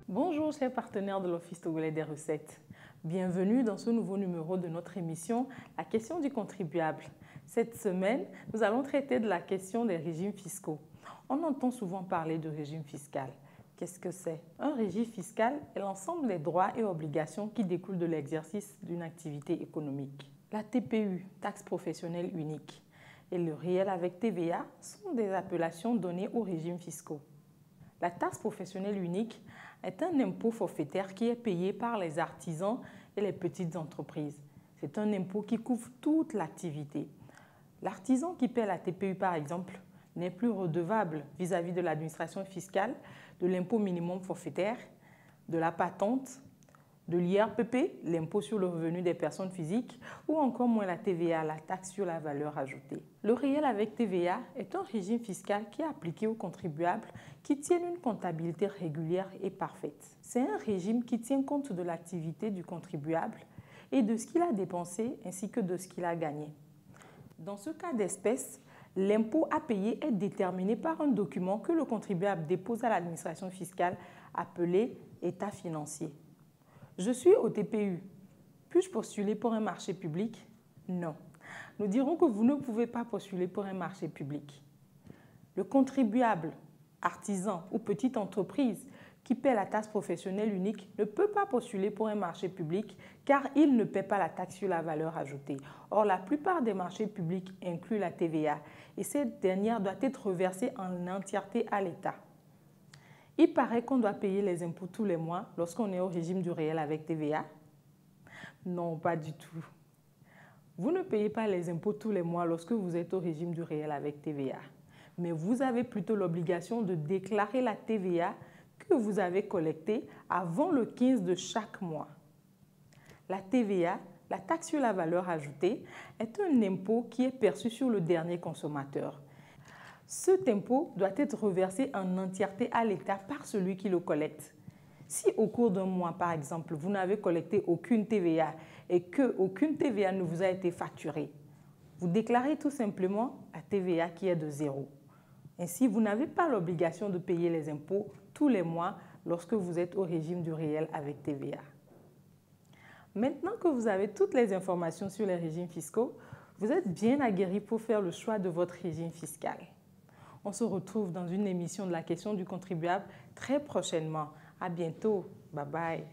Bonjour chers partenaires de l'Office togolais des recettes. Bienvenue dans ce nouveau numéro de notre émission La question du contribuable. Cette semaine, nous allons traiter de la question des régimes fiscaux. On entend souvent parler de régime fiscal. Qu'est-ce que c'est? Un régime fiscal est l'ensemble des droits et obligations qui découlent de l'exercice d'une activité économique. La TPU, taxe professionnelle unique, et le réel avec TVA sont des appellations données aux régimes fiscaux. La taxe professionnelle unique est un impôt forfaitaire qui est payé par les artisans et les petites entreprises. C'est un impôt qui couvre toute l'activité. L'artisan qui paie la TPU, par exemple, n'est plus redevable vis-à-vis de l'administration fiscale, de l'impôt minimum forfaitaire, de la patente, de l'IRPP, l'impôt sur le revenu des personnes physiques, ou encore moins la TVA, la taxe sur la valeur ajoutée. Le réel avec TVA est un régime fiscal qui est appliqué aux contribuables qui tiennent une comptabilité régulière et parfaite. C'est un régime qui tient compte de l'activité du contribuable et de ce qu'il a dépensé ainsi que de ce qu'il a gagné. Dans ce cas d'espèce, l'impôt à payer est déterminé par un document que le contribuable dépose à l'administration fiscale appelé état financier. Je suis au TPU. Puis-je postuler pour un marché public? Non. Nous dirons que vous ne pouvez pas postuler pour un marché public. Le contribuable, artisan ou petite entreprise qui paie la taxe professionnelle unique ne peut pas postuler pour un marché public car il ne paie pas la taxe sur la valeur ajoutée. Or, la plupart des marchés publics incluent la TVA et cette dernière doit être reversée en entièreté à l'État. Il paraît qu'on doit payer les impôts tous les mois lorsqu'on est au régime du réel avec TVA. Non, pas du tout. Vous ne payez pas les impôts tous les mois lorsque vous êtes au régime du réel avec TVA. Mais vous avez plutôt l'obligation de déclarer la TVA que vous avez collectée avant le 15 de chaque mois. La TVA, la taxe sur la valeur ajoutée, est un impôt qui est perçu sur le dernier consommateur. Cet impôt doit être reversé en entièreté à l'État par celui qui le collecte. Si au cours d'un mois, par exemple, vous n'avez collecté aucune TVA et qu'aucune TVA ne vous a été facturée, vous déclarez tout simplement la TVA qui est de 0. Ainsi, vous n'avez pas l'obligation de payer les impôts tous les mois lorsque vous êtes au régime du réel avec TVA. Maintenant que vous avez toutes les informations sur les régimes fiscaux, vous êtes bien aguerri pour faire le choix de votre régime fiscal. On se retrouve dans une émission de la question du contribuable très prochainement. À bientôt. Bye bye.